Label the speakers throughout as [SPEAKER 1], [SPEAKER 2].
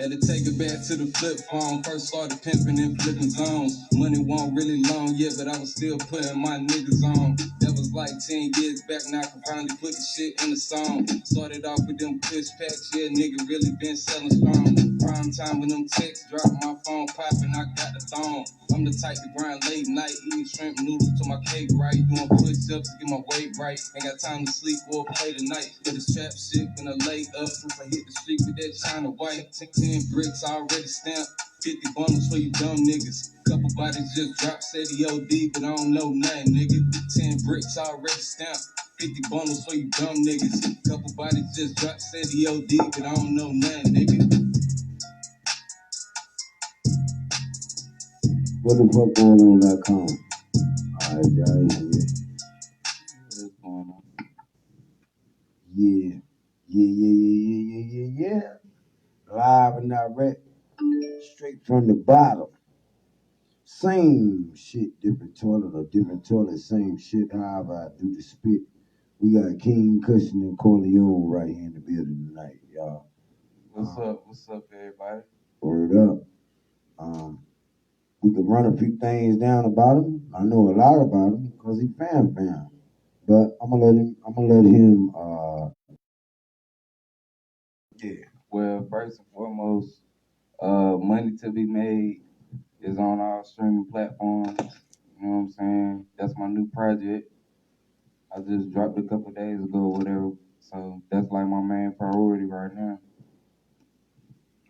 [SPEAKER 1] Had to take it back to the flip phone. First started pimping and flipping zones. Money wasn't really long yet, but I was still putting my niggas on. That was like 10 years back, now I can finally put the shit in the song. Started off with them Kush packs, yeah, nigga really been selling strong. Prime time when them texts drop, my phone popping, I got the thong. I'm the type to grind late night, eating shrimp noodles to my cake right. Doing push-ups to get my weight right. Ain't got time to sleep or play tonight. Get this trap shit gonna lay up since I hit the street with that China white. 10 bricks already stamped. 50 bundles for you dumb niggas. Couple bodies just dropped, said the OD, but I don't know nothing, nigga. 10 bricks already stamped. 50 bundles for you dumb niggas. Couple bodies just dropped, said the OD, but I don't know nothing, nigga.
[SPEAKER 2] What the fuck going on.com? Alright, y'all here.
[SPEAKER 1] What's going on?
[SPEAKER 2] Yeah. Live and direct. Straight from the bottom. Same shit, different toilet, same shit, however I do the spit. We got King, Kush, and Corleone right here in the building tonight, y'all.
[SPEAKER 1] What's up, everybody?
[SPEAKER 2] Word up. We could run a few things down about him. I know a lot about him because he fam. But I'm gonna let him yeah.
[SPEAKER 1] Well, first and foremost, Money to Be Made is on all streaming platforms. You know what I'm saying? That's my new project. I just dropped it a couple days ago, whatever. So that's like my main priority right now.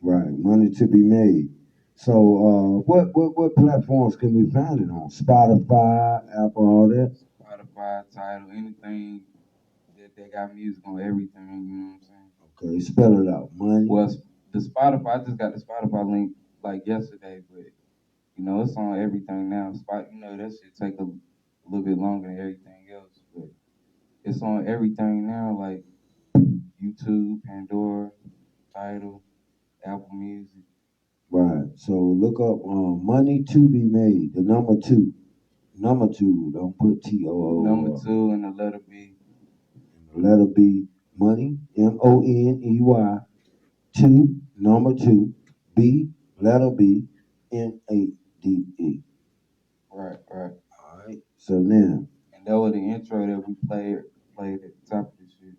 [SPEAKER 2] Right, Money to Be Made. So what platforms can we find it on? Spotify, Apple, all that?
[SPEAKER 1] Spotify, Tidal, anything that they got music on, everything, you know what I'm saying?
[SPEAKER 2] Okay, spell it out. Money.
[SPEAKER 1] Well, the Spotify, I just got the Spotify link like yesterday, but you know, it's on everything now. You know, that shit take a little bit longer than everything else, but it's on everything now, like YouTube, Pandora, Tidal, Apple Music.
[SPEAKER 2] Right. So look up Money to Be Made. The number two. Number two. Don't put T-O-O.
[SPEAKER 1] Number 2 and the letter B.
[SPEAKER 2] And the letter B. Money. M-O-N-E-Y. 2. Number 2. B. Letter B. M-A-D-E.
[SPEAKER 1] Right.
[SPEAKER 2] All right. So now.
[SPEAKER 1] And that was the intro that we played at the top of the shit.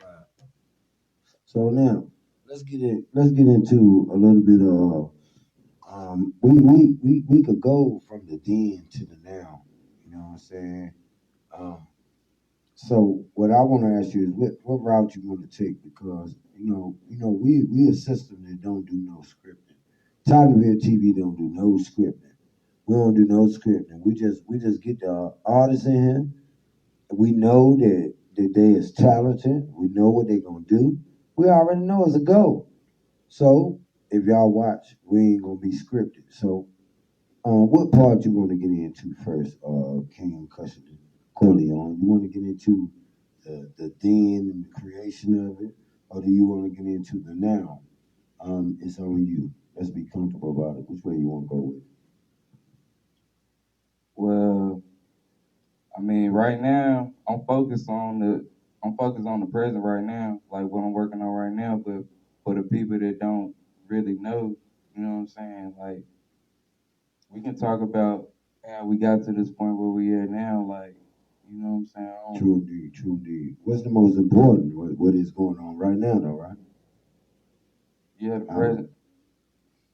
[SPEAKER 2] Right. So now, let's get into a little bit of we could go from the then to the now. You know what I'm saying? So what I want to ask you is what route you want to take, because we a system that don't do no scripting. Tottenville TV don't do no scripting. We don't do no scripting. We just get the artists in here. We know that they is talented. We know what they gonna do. We already know it's a go. So if y'all watch, we ain't gonna be scripted. So what part you want to get into first, King Custody Corleone? You want to get into the then and the creation of it, or do you want to get into the now? It's on you. Let's be comfortable about it. Which way you want to go with it?
[SPEAKER 1] Well, I mean, right now I'm focused on the present right now, like what I'm working on right now. But for the people that don't really know, you know what I'm saying? Like, we can talk about how we got to this point where we at now, like, you know what I'm saying?
[SPEAKER 2] True indeed. What's the most important? What is going on right now, though, right?
[SPEAKER 1] Yeah, the present.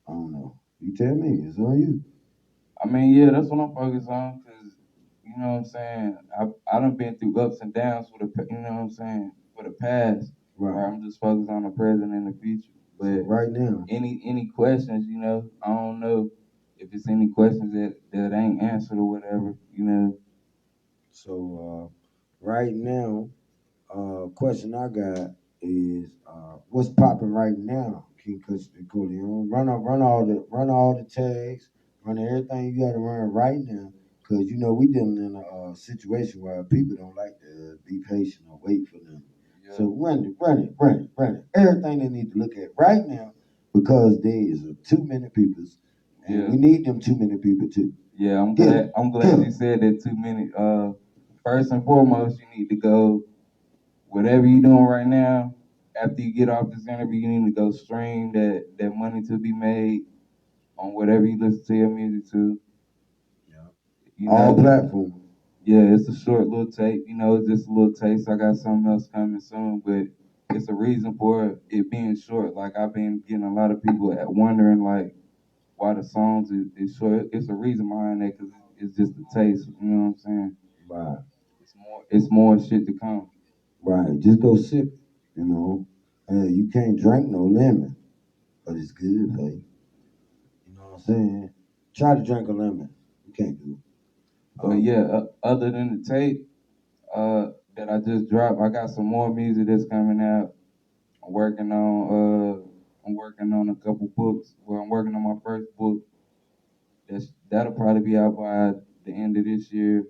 [SPEAKER 2] I don't know. You tell me. It's on you.
[SPEAKER 1] I mean, yeah, that's what I'm focused on, because, you know what I'm saying? I done been through ups and downs for the, you know what I'm saying, for the past.
[SPEAKER 2] Right.
[SPEAKER 1] Where I'm just focused on the present and the future. But
[SPEAKER 2] so right now,
[SPEAKER 1] any questions, you know, I don't know if it's any questions that ain't answered or whatever, you know.
[SPEAKER 2] So right now, question I got is what's popping right now, King Kush and Corleone? Run all the tags, run everything you got to run right now, because you know we dealing in a situation where people don't like to be patient or wait for them. Yeah. So run it. Everything they need to look at right now, because there is too many people, and we need them too many people too.
[SPEAKER 1] Yeah, I'm glad you said that 2 minutes. First and foremost, you need to go, whatever you're doing right now, after you get off this interview, you need to go stream that money to be made on whatever you listen to your music to.
[SPEAKER 2] Yeah. All platforms.
[SPEAKER 1] Yeah, it's a short little tape. It's just a little taste. I got something else coming soon, but it's a reason for it being short. Like, I've been getting a lot of people wondering, like, why the songs is short. It's a reason behind that, because it's just a taste. You know what I'm saying?
[SPEAKER 2] Right.
[SPEAKER 1] It's more shit to come.
[SPEAKER 2] Right. Just go sip. You can't drink no lemon, but it's good for you. You know what I'm saying? Try to drink a lemon. You can't do it.
[SPEAKER 1] But yeah, other than the tape that I just dropped, I got some more music that's coming out. I'm working on a couple books. Well, I'm working on my first book. That'll probably be out by the end of this year.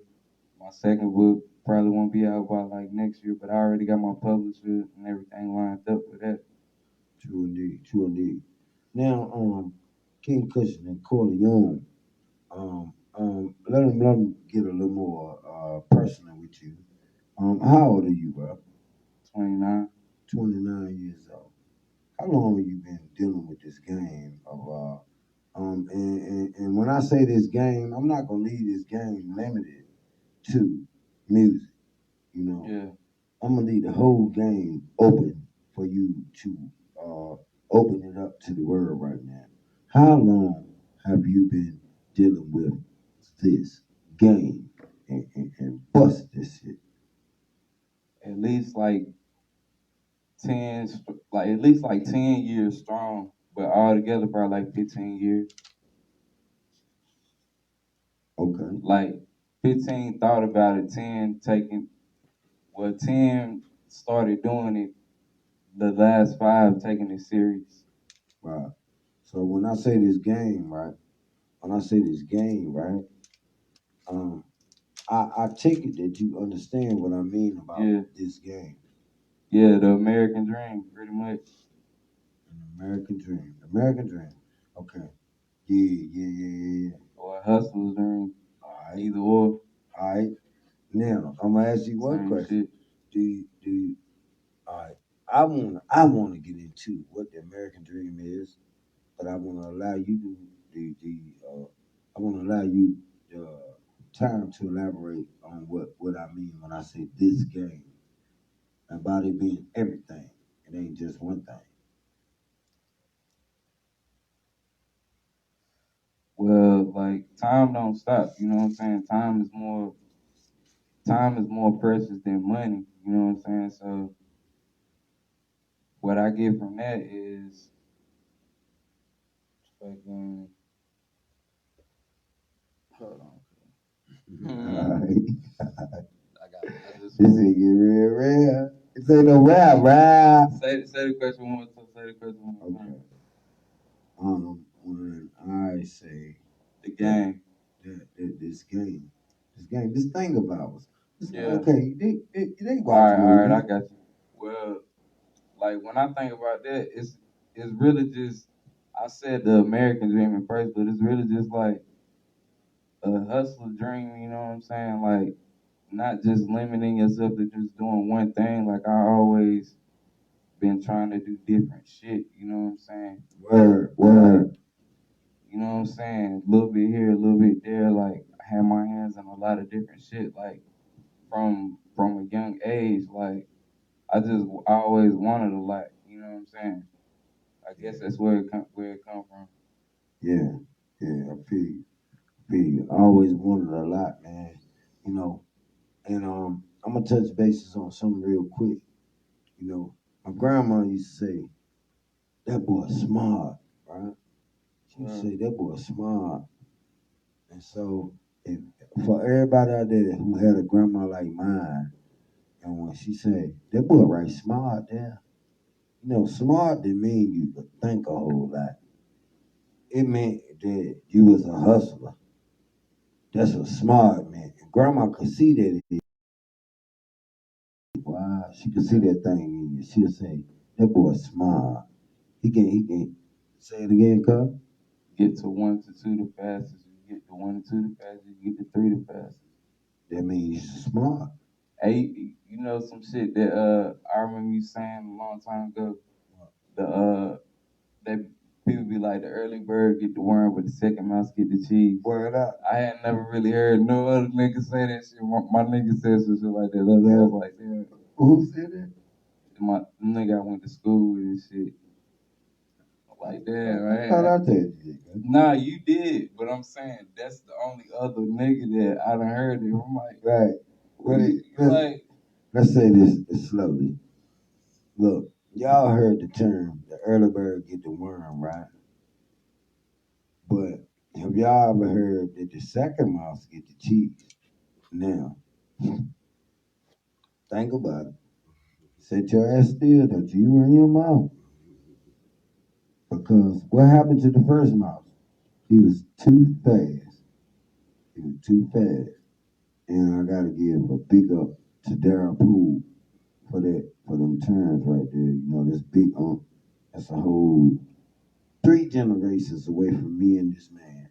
[SPEAKER 1] My second book probably won't be out by like next year, but I already got my publisher and everything lined up for that.
[SPEAKER 2] True indeed. True indeed. Now, King Kush and Corleone, let him get a little more personal with you. How old are you, bro?
[SPEAKER 1] 29.
[SPEAKER 2] 29 years old. How long have you been dealing with this game of and when I say this game, I'm not gonna leave this game limited to music.
[SPEAKER 1] Yeah.
[SPEAKER 2] I'm gonna leave the whole game open for you to open it up to the world right now. How long have you been dealing with this game and bust this shit?
[SPEAKER 1] At least like 10 years strong, but all together probably like 15 years.
[SPEAKER 2] Okay.
[SPEAKER 1] Like 15 thought about it, 10 started doing it, the last 5 taking it serious.
[SPEAKER 2] Right. So when I say this game, right? I take it that you understand what I mean about this game.
[SPEAKER 1] Yeah, the American dream, pretty much.
[SPEAKER 2] An American dream. American dream. Okay. Yeah.
[SPEAKER 1] Or a hustler's dream.
[SPEAKER 2] All right.
[SPEAKER 1] Either or.
[SPEAKER 2] All right. Now I'm gonna ask you one question.
[SPEAKER 1] Shit.
[SPEAKER 2] All right. I wanna get into what the American dream is, but I wanna allow you I wanna allow you time to elaborate on what I mean when I say this game. About it being everything. It ain't just one thing.
[SPEAKER 1] Well, like, time don't stop, you know what I'm saying? Time is more precious than money, you know what I'm saying? So what I get from that is fucking, hold on.
[SPEAKER 2] This ain't get real. This ain't no rap.
[SPEAKER 1] Say the question one more time.
[SPEAKER 2] Okay. When I say
[SPEAKER 1] The game.
[SPEAKER 2] This game, this thing about us.
[SPEAKER 1] Yeah.
[SPEAKER 2] Okay, they watch
[SPEAKER 1] All
[SPEAKER 2] movies.
[SPEAKER 1] right, I got you. Well, like, when I think about that, it's really just, I said the American dream at first, but it's really just like a hustler dream, you know what I'm saying? Like, not just limiting yourself to just doing one thing. Like, I always been trying to do different shit, you know what I'm saying?
[SPEAKER 2] Word.
[SPEAKER 1] You know what I'm saying? A little bit here, a little bit there. Like, I had my hands on a lot of different shit. Like, from a young age, like, I always wanted a lot. You know what I'm saying? I guess that's where it come from.
[SPEAKER 2] Yeah, I feel you. I always wanted a lot, man. And I'm gonna touch bases on something real quick. My grandma used to say, "That boy smart," right? She used to say, "That boy smart." And so, for everybody out there who had a grandma like mine, and when she said, "That boy right smart," there, smart didn't mean you could think a whole lot. It meant that you was a hustler. That's what smart meant. And grandma could see that. Wow, she could see that thing in you. She'll say, "That boy smart. He can." Say it again, cuz.
[SPEAKER 1] Get to 1 to 2 the fastest. You get to 1 to 2 the fastest. You get to 3 the fastest.
[SPEAKER 2] That means you're smart.
[SPEAKER 1] Hey, you know some shit that I remember you saying a long time ago. That people be like the early bird get the worm, but the second mouse get the cheese.
[SPEAKER 2] Word up.
[SPEAKER 1] I had never really heard no other nigga say that shit. My nigga said some shit like that. I was like, damn.
[SPEAKER 2] Who said it?
[SPEAKER 1] My nigga I went to school with and shit. Like damn, right?
[SPEAKER 2] I thought I did.
[SPEAKER 1] Nah, you did, but I'm saying that's the only other nigga that I done heard it. I'm like,
[SPEAKER 2] right. Let's say this slowly. Look, y'all heard the term, the early bird get the worm, right? But have y'all ever heard that the second mouse get the cheese? Now, think about it. Set your ass still, don't you run your mouth. Because what happened to the first mouse? He was too fast. And I gotta give a big up to Darren Poole for them terms right there. You know, this big that's a whole 3 generations away from me and this man.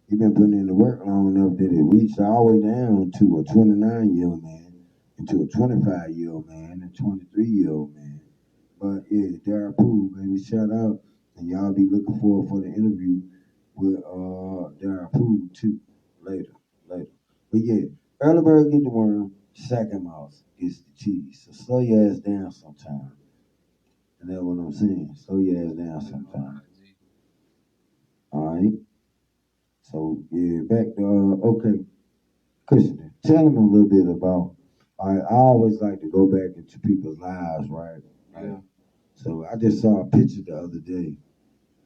[SPEAKER 2] He been putting in the work long enough that it reached all the way down to a 29-year-old man, and to a 25-year-old man, and a 23-year-old man. But yeah, Darren Poole, baby, shout out. And y'all be looking forward for the interview with Darren Poole too. Later. But yeah, early bird get the worm, second mouse gets the cheese. So slow your ass down sometime. And that's what I'm saying. Slow your ass down sometime. Alright? So yeah, back to okay. Kush, tell them a little bit about I always like to go back into people's lives, right?
[SPEAKER 1] Yeah.
[SPEAKER 2] So I just saw a picture the other day.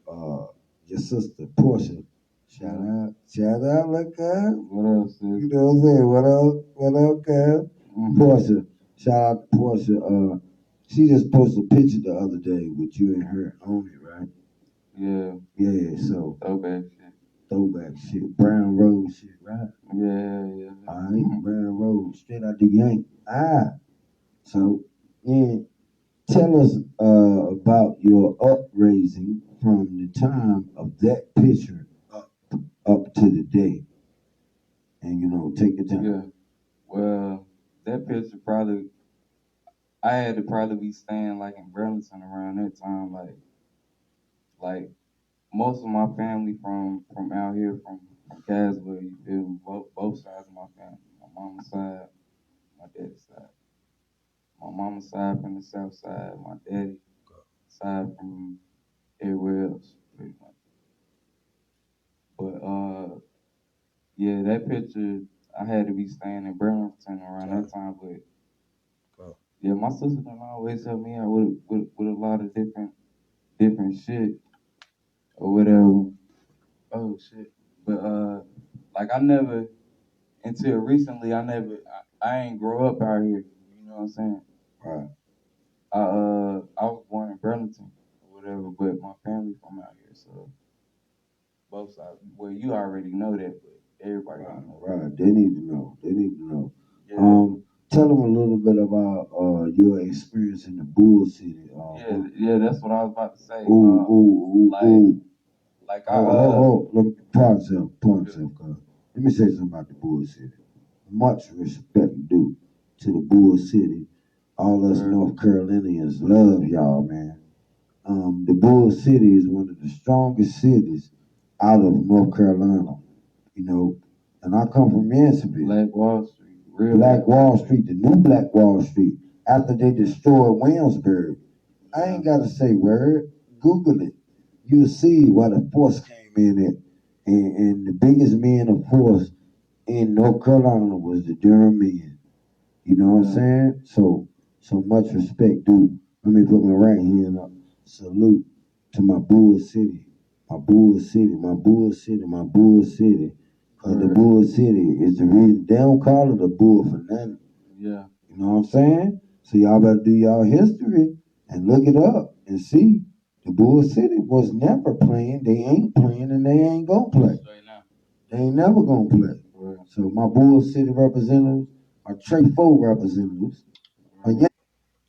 [SPEAKER 2] Your sister Portia. Shout out, look up.
[SPEAKER 1] What else, sis?
[SPEAKER 2] You know what I'm saying? What up, Kev? Portia. Shout out to Portia. She just posted a picture the other day with you and her on it, right?
[SPEAKER 1] Yeah.
[SPEAKER 2] Yeah, so
[SPEAKER 1] Throwback
[SPEAKER 2] shit. Brown Road shit, right?
[SPEAKER 1] Yeah.
[SPEAKER 2] Alright, Brown Road, straight out the yank. So yeah. Tell us about your upraising from the time of that picture up to the day. And, you know, take your time.
[SPEAKER 1] Yeah. Well, that picture I had to probably be staying like in Burlington around that time. Like most of my family from out here, from Caswell, you feel me? Both sides of my family. My mama's side, my daddy's side. My mama's side from the south side, my daddy side from everywhere else, pretty much. But yeah, that picture I had to be staying in Burlington around that time. But yeah, my sister done always help me out with a lot of different shit or whatever. Oh shit. But like I never until recently I ain't grow up out here. You know what I'm saying?
[SPEAKER 2] Right.
[SPEAKER 1] I was born in Burlington or whatever, but my family from out here, so both sides. Well, you already know that, but everybody don't know.
[SPEAKER 2] Right. They need to know. Yeah. Tell them a little bit about your experience in the Bull City.
[SPEAKER 1] Yeah, that's what I was about to say.
[SPEAKER 2] Let me pause himself, cuz. Let me say something about the Bull City. Much respect due to the Bull City. All us North Carolinians love y'all, man. The Bull City is one of the strongest cities out of North Carolina, you know. And I come from Yanceyville.
[SPEAKER 1] Black Wall Street.
[SPEAKER 2] Black Wall Street, the new Black Wall Street, after they destroyed Williamsburg. I ain't got to say word. Google it. You'll see why the force came in it. And the biggest man of force in North Carolina was the Durham men. You know what I'm saying? So much respect, dude. Let me put my right hand up. Salute to my Bull City. My Bull City. Because the Bull City is the reason. They don't call it a bull for nothing.
[SPEAKER 1] Yeah.
[SPEAKER 2] You know what I'm saying? So y'all better do y'all history and look it up and see. The Bull City was never playing. They ain't playing and they ain't gonna play. They ain't never gonna play. Right. So my Bull City representatives are Trey-Fo representatives.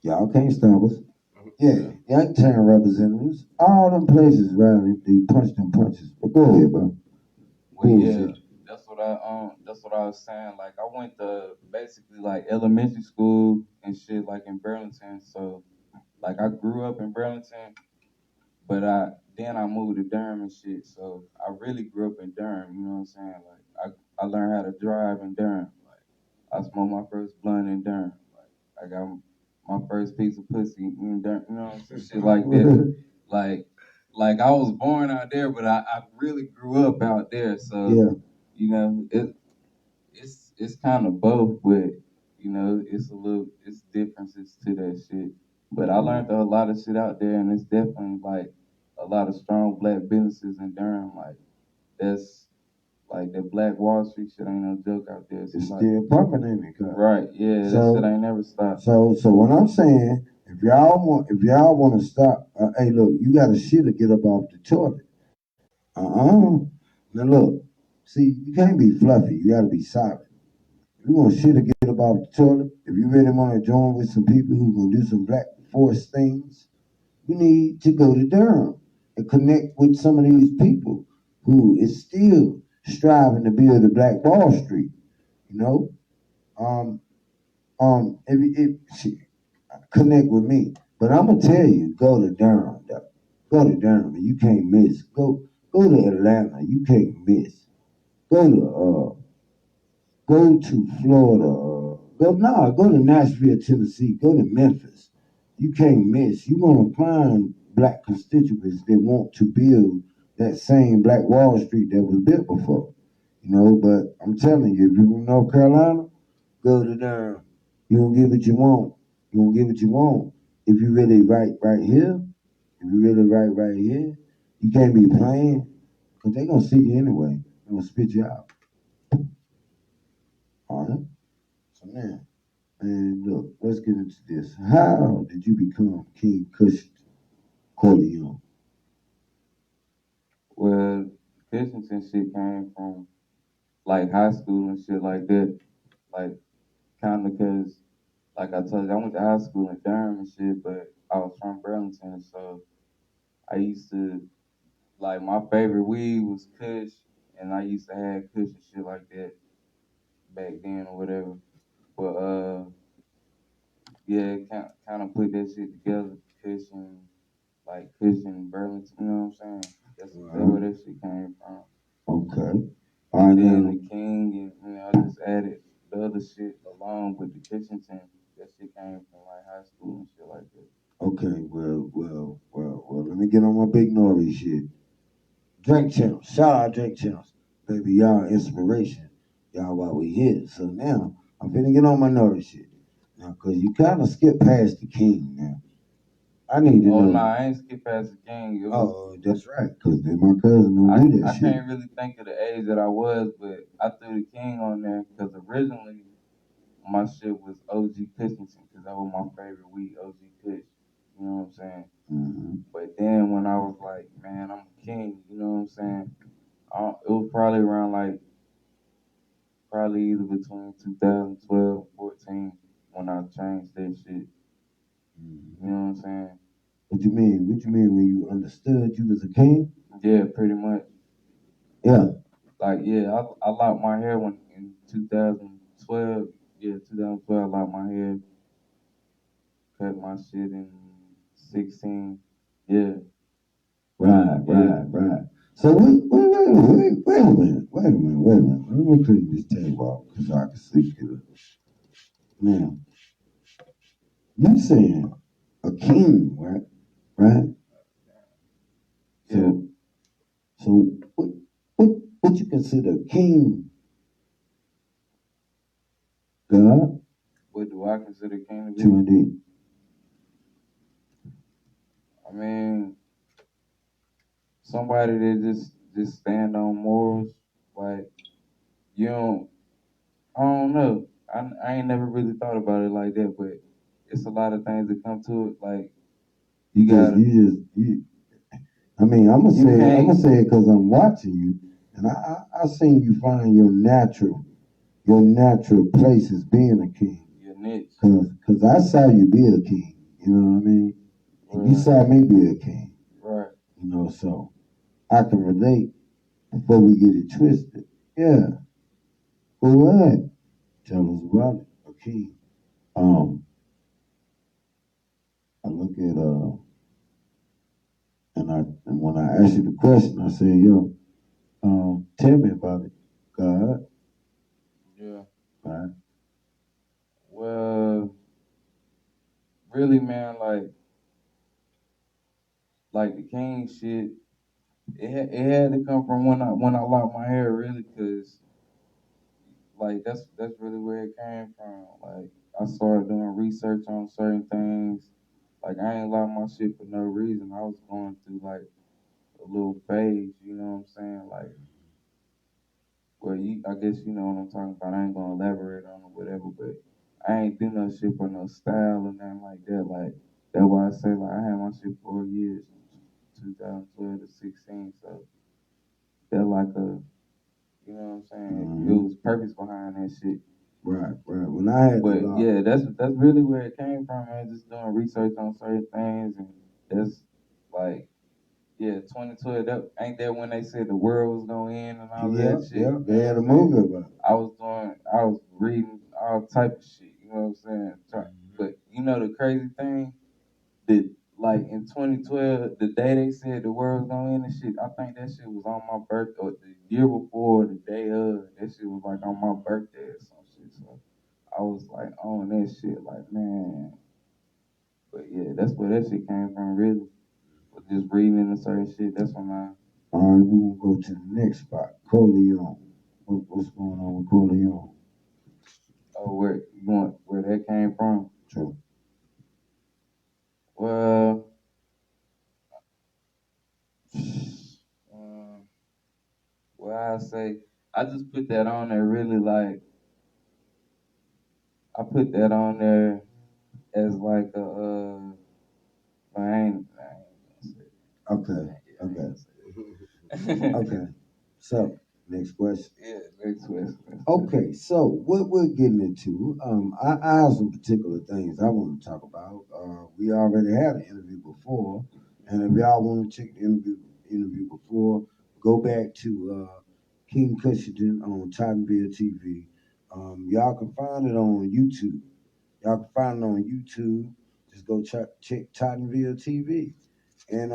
[SPEAKER 2] Y'all can't stop us. Yeah, Youngtown representatives. All them places around it, they punch them punches. But go ahead, bro.
[SPEAKER 1] Well, yeah, that's what that's what I was saying. Like I went to basically like elementary school and shit like in Burlington. So like I grew up in Burlington, but I moved to Durham and shit. So I really grew up in Durham. You know what I'm saying? Like I learned how to drive in Durham. Like I smoked my first blunt in Durham. Like I got my first piece of pussy in Durham. You know what I'm saying? Shit like that. Like I was born out there, but I really grew up out there. So
[SPEAKER 2] Yeah.
[SPEAKER 1] you know it's kind of both, but you know it's differences to that shit. But I learned a lot of shit out there, and it's definitely like a lot of strong black businesses in Durham. Like that's like that Black Wall Street shit ain't no joke out there.
[SPEAKER 2] It's
[SPEAKER 1] like,
[SPEAKER 2] still pumping in me, cuz.
[SPEAKER 1] right? Yeah, that shit ain't never stopped.
[SPEAKER 2] So what I'm saying, if y'all want to stop, hey, look, you got to shit or get up off the toilet. Now look, see, you can't be fluffy. You got to be solid. If you want to shit or get up off the toilet, if you really want to join with some people who gonna do some black force things, you need to go to Durham and connect with some of these people who is still striving to build a Black Wall Street. You know, if connect with me, but I'm gonna tell you, go to Durham. Though. Go to Durham, and you can't miss. Go to Atlanta, you can't miss. Go to Florida. Go to Nashville, Tennessee. Go to Memphis. You can't miss. You're gonna find black constituents that want to build that same Black Wall Street that was built before. You know, but I'm telling you, if you're from North Carolina, go to Durham. You gonna get what you want. You gonna get what you want. If you really right here, you can't be playing, because they gonna see you anyway. They're gonna spit you out. All right? So now, and look, let's get into this. How did you become King Kush Corleone?
[SPEAKER 1] Well, Christians and shit came from like high school and shit like that. Like kind of because, like I told you, I went to high school in Durham and shit, but I was from Burlington, so I used to like my favorite weed was Kush, and I used to have Kush and shit like that back then or whatever. But yeah, kind of put that shit together, Kush and Burlington. You know what I'm saying? That's where that shit came from.
[SPEAKER 2] Okay.
[SPEAKER 1] And then the King, and I just added the other shit along with the Kitchington. That shit came from like high school and shit like that.
[SPEAKER 2] Okay, well, let me get on my big Nori shit. Drink Champs, shout out Drink Champs. Baby, y'all inspiration. Y'all while we here. So now, I'm finna get on my Nori shit. Now, cause you kinda skip past the King now. I need to know.
[SPEAKER 1] Oh, nah, I ain't skip past the King.
[SPEAKER 2] Oh, that's right, cause my cousin don't do that shit.
[SPEAKER 1] I can't really think of the age that I was, but I threw the King on there because originally my shit was OG Cushington, because that was my favorite weed, OG Kush. You know what I'm saying?
[SPEAKER 2] Mm-hmm.
[SPEAKER 1] But then when I was like, man, I'm a king, you know what I'm saying? It was probably around like, probably either between 2012 and 14 when I changed that shit.
[SPEAKER 2] Mm-hmm.
[SPEAKER 1] You know what I'm saying?
[SPEAKER 2] What you mean? What you mean when you understood you was a king?
[SPEAKER 1] Yeah, pretty much.
[SPEAKER 2] Yeah.
[SPEAKER 1] Like, yeah, I locked my hair when in 2012. Yeah, 2012, I locked my hair, cut my shit in 16. Yeah.
[SPEAKER 2] Right. So wait a minute. Let me clean this table off so I can sleep good. Now, you saying a king, right? Right?
[SPEAKER 1] Yeah.
[SPEAKER 2] So what you consider a king? God?
[SPEAKER 1] What do I consider king to be?
[SPEAKER 2] Indeed.
[SPEAKER 1] I mean, somebody that just stand on morals. Like, you don't, I don't know. I ain't never really thought about it like that, but it's a lot of things that come to it. Like,
[SPEAKER 2] I mean, I'm gonna say it because I'm watching you, and I seen you find your natural place as being a king.
[SPEAKER 1] Your niche.
[SPEAKER 2] Cause I saw you be a king. You know what I mean? And you saw me be a king.
[SPEAKER 1] Right.
[SPEAKER 2] You know, so I can relate before we get it twisted. Yeah. Well, what? Tell us about it. Okay. Um, I look at and when I asked you the question, I said, yo, tell me about it. God,
[SPEAKER 1] Yeah.
[SPEAKER 2] right?
[SPEAKER 1] Well, really, man, like the king shit. It had to come from when I locked my hair, really, cause like that's really where it came from. Like I started doing research on certain things. Like I ain't locked my shit for no reason. I was going through like a little phase, you know what I'm saying? Like, well, I guess you know what I'm talking about. I ain't gonna elaborate on it, whatever. But I ain't do no shit for no style or nothing like that. Like that's why I say like I had my shit 4 years, 2012 to 16. So that like a, you know what I'm saying? It
[SPEAKER 2] Mm-hmm.
[SPEAKER 1] was purpose behind that shit.
[SPEAKER 2] Right, right. When I had the
[SPEAKER 1] But
[SPEAKER 2] lock,
[SPEAKER 1] yeah, that's really where it came from, man. Just doing research on certain things, and that's like, yeah, 2012. That ain't that when they said the world was gonna end and all
[SPEAKER 2] yeah,
[SPEAKER 1] that shit.
[SPEAKER 2] yeah,
[SPEAKER 1] You
[SPEAKER 2] they
[SPEAKER 1] know what
[SPEAKER 2] had a
[SPEAKER 1] I'm saying?
[SPEAKER 2] movie about it.
[SPEAKER 1] I was reading all type of shit. You know what I'm saying? But you know the crazy thing that like in 2012, the day they said the world was gonna end and shit, I think that shit was on my birthday, or the year before, the day of. That shit was like on my birthday or some shit. So I was like on that shit, like man. But yeah, that's where that shit came from, really. But just reading into certain shit, that's when I.
[SPEAKER 2] All right, we're gonna go to the next spot, Corleone. What's going on with Corleone?
[SPEAKER 1] Oh, where you want where that came from?
[SPEAKER 2] True.
[SPEAKER 1] Well, um, well, I say I just put that on there, really. Like I put that on there as like a. I ain't gonna say
[SPEAKER 2] Okay,
[SPEAKER 1] it. I
[SPEAKER 2] okay,
[SPEAKER 1] ain't gonna say
[SPEAKER 2] okay.
[SPEAKER 1] it.
[SPEAKER 2] So, next question.
[SPEAKER 1] Yeah, next question.
[SPEAKER 2] Okay, so what we're getting into, I have some particular things I want to talk about. We already had an interview before, and if y'all want to check the interview before, go back to King Kush on Tottenville TV. Y'all can find it on YouTube. Y'all can find it on YouTube. Just go check Tottenville TV. And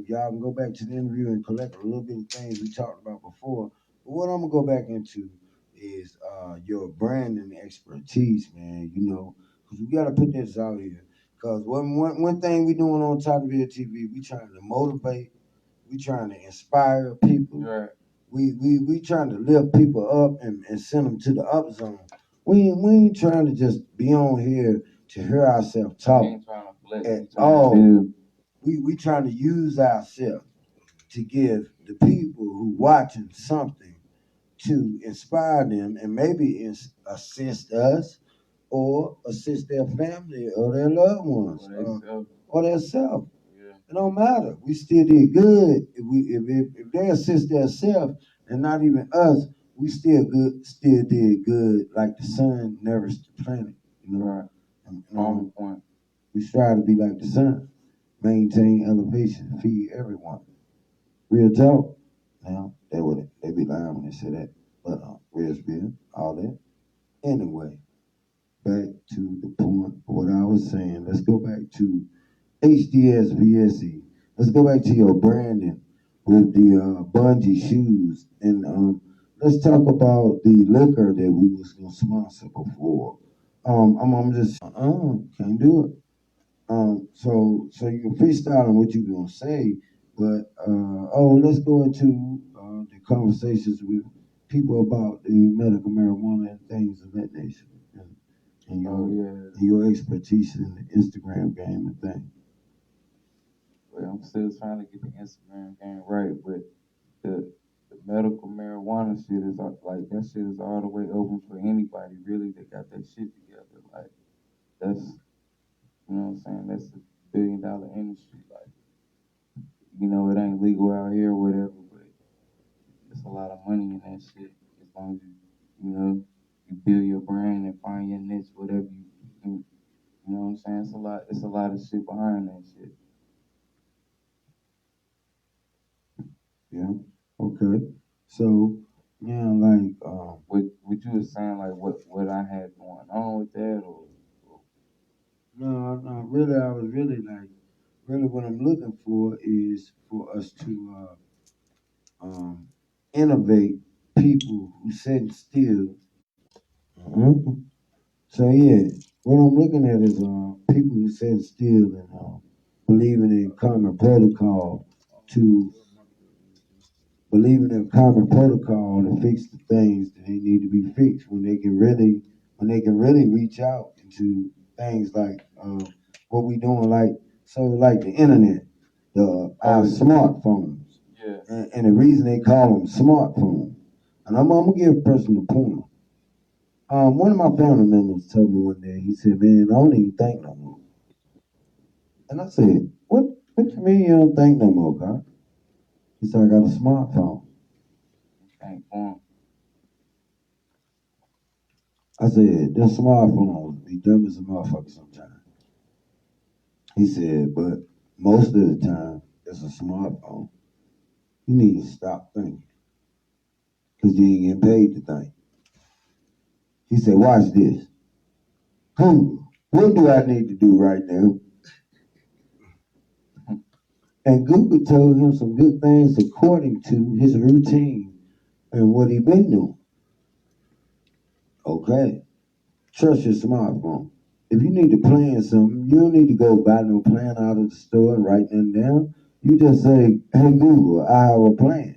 [SPEAKER 2] y'all can go back to the interview and collect a little bit of things we talked about before. But what I'm gonna go back into is your branding expertise, man. You know, because we gotta put this out here. Because one thing we doing on Tottenville TV, we trying to motivate, we trying to inspire people,
[SPEAKER 1] Right.
[SPEAKER 2] we trying to lift people up and send them to the up zone. We ain't trying to just be on here to hear ourselves
[SPEAKER 1] We
[SPEAKER 2] talk
[SPEAKER 1] ain't trying to flex.
[SPEAKER 2] at
[SPEAKER 1] We trying to
[SPEAKER 2] all.
[SPEAKER 1] build.
[SPEAKER 2] We trying to use ourselves to give the people who watching something to inspire them and maybe assist us or assist their family or their loved ones or their self.
[SPEAKER 1] Yeah.
[SPEAKER 2] It don't matter. We still did good. If they assist themselves and not even us, we still did good. Like the sun nourished the planet. You know,
[SPEAKER 1] Right. On point.
[SPEAKER 2] we strive to be like the sun, maintain elevation, feed everyone. Real talk. Now they be lying when they say that, but real spill, all that. Anyway, back to the point of what I was saying. Let's go back to HDSVSE. Let's go back to your branding with the bungee shoes, and let's talk about the liquor that we was gonna sponsor before. I'm just can't do it. So you can freestyle on what you're gonna say, but let's go into the conversations with people about the medical marijuana and things of that nature, and your expertise in the Instagram game and thing.
[SPEAKER 1] Well, I'm still trying to get the Instagram game right, but the the medical marijuana shit is like that shit is all the way open for anybody really that got that shit together. Like that's, you know what I'm saying? That's a $1 billion industry. Like, you know, it ain't legal out here or whatever, but it's a lot of money in that shit. As long as you know, you build your brand and find your niche, whatever you do. You know what I'm saying? It's a lot of shit behind that shit.
[SPEAKER 2] Yeah. Okay. So Yeah, like
[SPEAKER 1] What you was saying, like what I had going on with that, or
[SPEAKER 2] no, really, I was really like, really what I'm looking for is for us to innovate people who sit still. Mhm. So yeah, what I'm looking at is people who sit still and believing in common protocol to believing in common protocol to fix the things that they need to be fixed when they can really reach out into things like what we doing like the internet, our smartphones,
[SPEAKER 1] yeah,
[SPEAKER 2] and the reason they call them smartphones. And I'm gonna give a personal point. One of my family members told me one day. He said, "Man, I don't even think no more." And I said, What you mean you don't think no more, God?" He said, "I got a smartphone."
[SPEAKER 1] ain't going.
[SPEAKER 2] I said, "Them smartphones be dumb as a motherfucker sometimes." He said, "But most of the time, it's a smartphone. You need to stop thinking because you ain't getting paid to think." He said, "Watch this. Google, what do I need to do right now?" And Google told him some good things according to his routine and what he been doing. Okay, trust your smartphone. If you need to plan something, you don't need to go buy no plan out of the store and write nothing down. You just say, "Hey Google, I have a plan."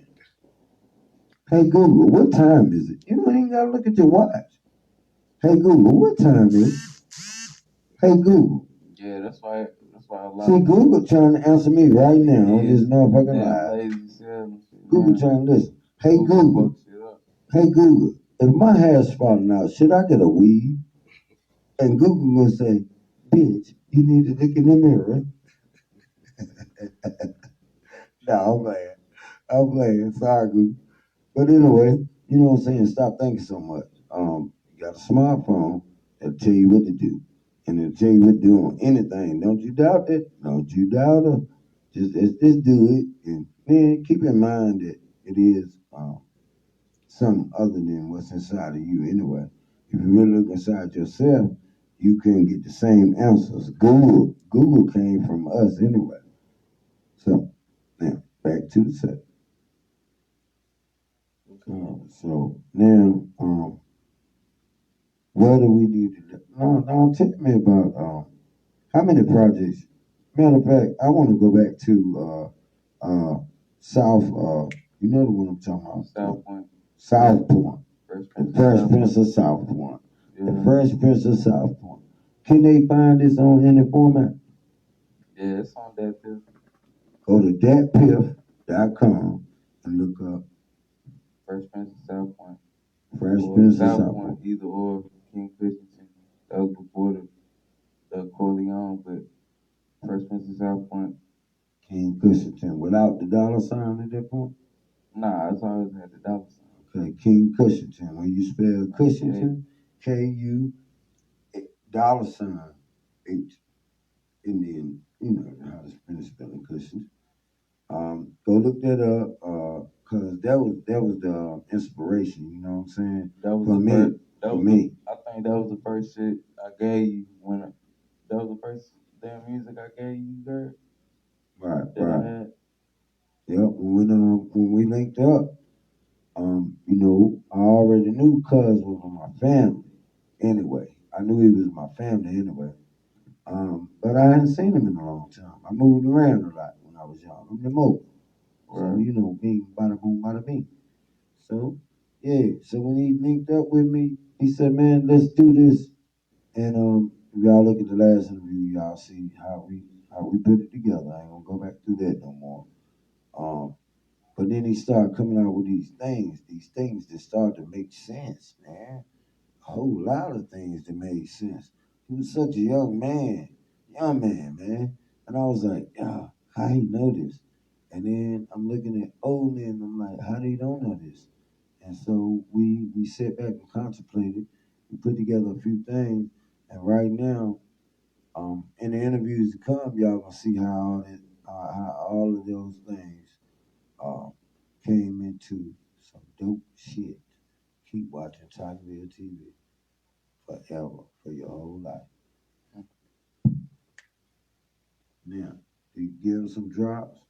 [SPEAKER 2] "Hey Google, what time is it?" You don't even gotta look at your watch. "Hey Google, what time is it?" "Hey Google."
[SPEAKER 1] Yeah, that's why a lot
[SPEAKER 2] See,
[SPEAKER 1] of
[SPEAKER 2] Google trying to answer me right now on this motherfucking
[SPEAKER 1] damn
[SPEAKER 2] live.
[SPEAKER 1] lazy self and shit,
[SPEAKER 2] Google
[SPEAKER 1] man.
[SPEAKER 2] trying to listen. "Hey
[SPEAKER 1] Google
[SPEAKER 2] Google,
[SPEAKER 1] fuck shit up.
[SPEAKER 2] hey Google, if my hair's falling out, should I get a weave?" And Google will say, "Bitch, you need to look in the mirror." No, I'm playing. I'm playing. Sorry, Google. But anyway, you know what I'm saying? Stop thinking so much. You got a smartphone that'll tell you what to do. And it'll tell you what to do on anything. Don't you doubt it. Don't you doubt it. Just do it. And man, keep in mind that it is something other than what's inside of you anyway. If you really look inside yourself, you can get the same answers. Google came from us anyway. So now back to the set. So now, what do we need to do? No, tell me about how many projects. Matter of fact, I want to go back to South. You know the one I'm talking about.
[SPEAKER 1] South Point,
[SPEAKER 2] South Point. The First Prince of South Point. The
[SPEAKER 1] yeah,
[SPEAKER 2] First Prince of South Point. Can they find this on any format?
[SPEAKER 1] yeah, it's on that too.
[SPEAKER 2] Go to datpiff.com and look up
[SPEAKER 1] First Prince of South Point,
[SPEAKER 2] Fresh
[SPEAKER 1] or
[SPEAKER 2] Prince of
[SPEAKER 1] South
[SPEAKER 2] South
[SPEAKER 1] Point,
[SPEAKER 2] Point.
[SPEAKER 1] either or. King Christensen, that was before the Corleone, but First Prince of South Point.
[SPEAKER 2] King Cushington without the dollar sign at that point.
[SPEAKER 1] Nah, it's always had the dollar sign.
[SPEAKER 2] Okay, King Cushington. When you spell Cushington, Ku dollar sign H, and then you know how to spelling Cushington. Go look that up, cause that was the inspiration. You know what I'm saying?
[SPEAKER 1] That was
[SPEAKER 2] For
[SPEAKER 1] the
[SPEAKER 2] me,
[SPEAKER 1] first. That
[SPEAKER 2] for
[SPEAKER 1] was
[SPEAKER 2] me.
[SPEAKER 1] I think that was the first shit I gave you when. That was the first damn music I gave you, girl.
[SPEAKER 2] Right,
[SPEAKER 1] That I
[SPEAKER 2] right.
[SPEAKER 1] had.
[SPEAKER 2] Yep. When we linked up, you know, I already knew Cuz was on my family. Anyway, I knew he was my family anyway. But I hadn't seen him in a long time. I moved around a lot when I was young. I'm the mobile. So,
[SPEAKER 1] Right.
[SPEAKER 2] you know, bing, bada boom, bada bing. So, yeah. So when he linked up with me, he said, "Man, let's do this." And if y'all look at the last interview, y'all see how we put it together. I ain't gonna go back through that no more. Um, but then he started coming out with these things that started to make sense, man. A whole lot of things that made sense. He was such a young man. And I was like, yeah, how he know this? And then I'm looking at old men, and I'm like, how do you don't know this? And so we sat back and contemplated. We put together a few things, and right now, in the interviews to come, y'all gonna see how all of those things uh, came into some dope shit. Keep watching Tottenville TV forever, for your whole life. Now, you give them some drops.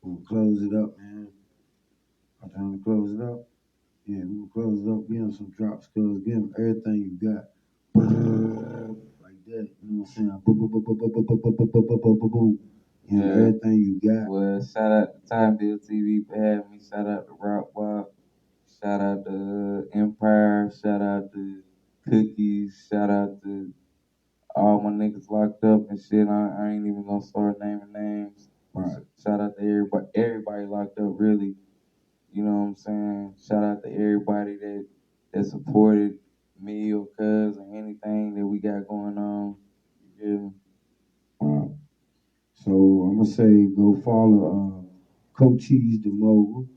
[SPEAKER 2] We'll close it up, man. I'm trying to close it up. Yeah, we'll close it up. Give them some drops, cuz give them everything you got. Like that, you know what I'm saying? Boom, boom, boom, boom, boom, boom, boom, boom, boom, boom, boom, boom, boom. Give them everything you got.
[SPEAKER 1] Well, shout out to Tottenville TV for having me. Shout out to Rock Walk. Shout out to Empire. Shout out to Cookies. Shout out to all my niggas locked up and shit. I ain't even gonna start naming names.
[SPEAKER 2] Right.
[SPEAKER 1] Shout out to everybody locked up, really. You know what I'm saying? Shout out to everybody that supported me or cuz or anything that we got going on. You feel me?
[SPEAKER 2] So I'm gonna say go follow Ko Cheez De'Mogul.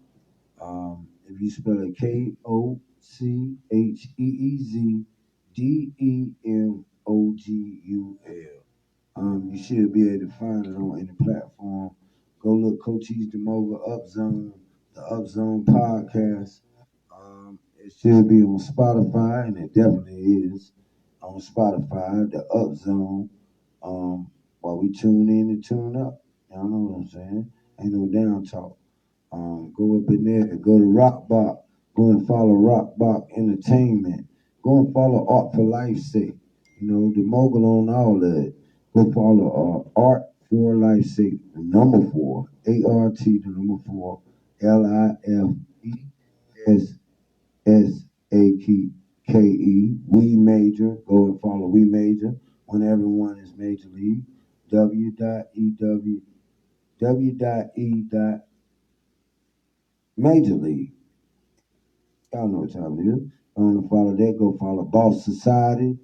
[SPEAKER 2] If you spell it KOCHEEZDEMOGUL, you should be able to find it on any platform. Go look Ko Cheez De'Mogul Up Zone, the Up Zone podcast. It should be on Spotify, and it definitely is on Spotify, the Up Zone. While we tune in and tune up, y'all know what I'm saying? Ain't no down talk. Go up in there, go to Rockbach, go and follow Rockbach Entertainment. Go and follow Art for Life's sake. You know, the mogul on all that. Go follow Art for Life's sake, the number 4, ART, the number 4, LIFESSAKE, We Major. Go and follow We Major when everyone is Major League. W.E. Major League. Y'all know what time it is. Go on and follow that. Go follow Boss Society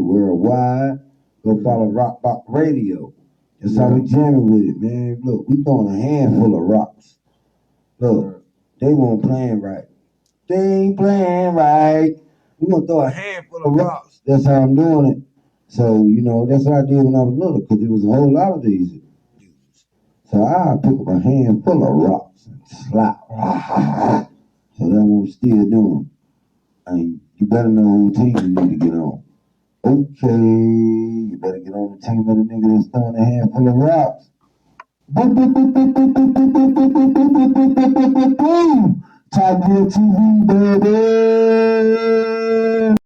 [SPEAKER 2] Worldwide. Go follow Rock Rock Radio. That's how we jamming with it, man. Look, we throwing a handful of rocks. Look, they weren't playing right. They ain't playing right. We gonna throw a handful of rocks. That's how I'm doing it. So, you know, that's what I did when I was little, because there was a whole lot of these dudes. So I pick up a handful of rocks and slap. So that's what I'm still doing. And you better know who team you need to get on. Okay, you better get on the team of the nigga that's throwing a handful of rocks. Boom, boom, boom, boom, boom, boom, boom, boom, boom, boom, boom, boom, boom, boom, boom, boom, boom. Tottenville TV, baby.